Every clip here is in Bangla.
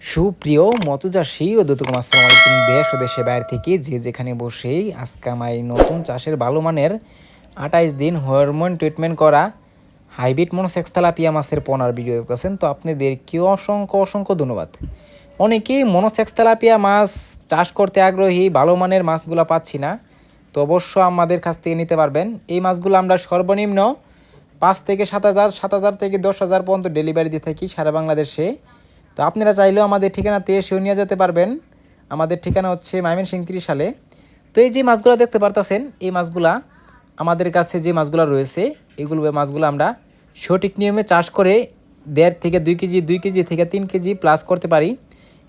সুপ্রিয় মতচাষী ও দর্শক আসসালামু আলাইকুম। দেশ ও দেশের বাইরে থেকে যে যেখানে বসেই আজকে আমার এই নতুন চাষের ভালো মানের 28 দিন হরমোন ট্রিটমেন্ট করা হাইব্রিড মনোসেক্স তেলাপিয়া মাছের পোনার ভিডিও দেখতেছেন। তো আপনাদেরকেও অসংখ্য ধন্যবাদ। অনেকেই মনোসেক্স তেলাপিয়া মাছ চাষ করতে আগ্রহী, ভালো মানের মাছগুলো পাচ্ছি না, তো অবশ্য আমাদের কাছ থেকে নিতে পারবেন। এই মাছগুলো আমরা সর্বনিম্ন 5 থেকে 7,000, 7,000 থেকে 10,000 পর্যন্ত ডেলিভারি দিয়ে থাকি সারা বাংলাদেশে। তো আপনারা চাইলেও আমাদের ঠিকানাতে এসেও নিয়ে যেতে পারবেন। আমাদের ঠিকানা হচ্ছে ময়মনসিংহ 30 সালে। তো এই যে মাছগুলো দেখতে পারতেছেন, এই মাছগুলা আমাদের কাছে যে মাছগুলো রয়েছে, এগুলো মাছগুলো আমরা সঠিক নিয়মে চাষ করে 1.5 থেকে 2 কেজি, 2 কেজি থেকে 3 কেজি প্লাস করতে পারি।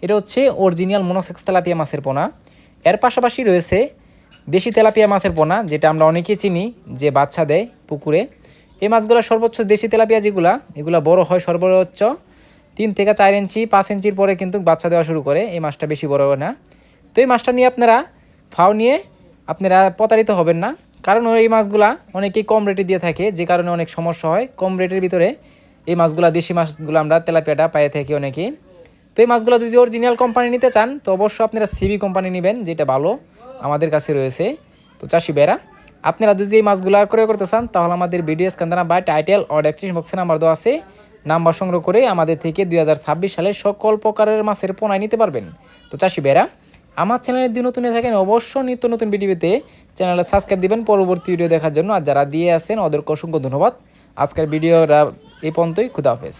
এটা হচ্ছে অরিজিনাল মনোসেক্স তেলাপিয়া মাছের পোনা। এর পাশাপাশি রয়েছে দেশি তেলাপিয়া মাছের পোনা, যেটা আমরা অনেকেই চিনি, যে বাচ্চা দেয় পুকুরে। এই মাছগুলো সর্বোচ্চ দেশি তেলাপিয়া যেগুলা, এগুলো বড় হয় সর্বোচ্চ 3 থেকে 4 ইঞ্চি, 5 ইঞ্চির পরে কিন্তু বাচ্চা দেওয়া শুরু করে। এই মাছটা বেশি বড় হয় না। তো এই মাছটা নিয়ে আপনারা ফাও নিয়ে আপনারা প্রতারিত হবেন না, কারণ এই মাছগুলা অনেকেই কম রেটে দিয়ে থাকে, যে কারণে অনেক সমস্যা হয়। কম রেটের ভিতরে এই মাছগুলা, দেশি মাছগুলো আমরা তেলাপিয়াটা পায়ে থাকি অনেকেই। তো এই মাছগুলো যদি অরিজিনাল কোম্পানি নিতে চান, তো অবশ্যই আপনারা সিবি কোম্পানি নেবেন, যেটা ভালো আমাদের কাছে রয়েছে। তো চাষি ভাইরা, আপনারা যদি এই মাছগুলো ক্রয় করতে চান, তাহলে আমাদের ভিডিও স্ক্যান বা টাইটেল ও ডেসক্রিপশন বক্সে নাম্বার দেওয়া আছে। নাম্বার সংগ্রহ করে আমাদের থেকে 2026 সালের সকল প্রকারের মাছের পোনায় নিতে পারবেন। তো চাষি ভাইরা, আমার চ্যানেলে যদি নতুন থাকেন, অবশ্যই নিত্য নতুন ভিডিও পেতে চ্যানেলে সাবস্ক্রাইব দিবেন পরবর্তী ভিডিও দেখার জন্য। আর যারা দিয়ে আসেন ওদেরকে অসংখ্য ধন্যবাদ। আজকের ভিডিওটা এই পর্যন্তই। খুদা হাফেজ।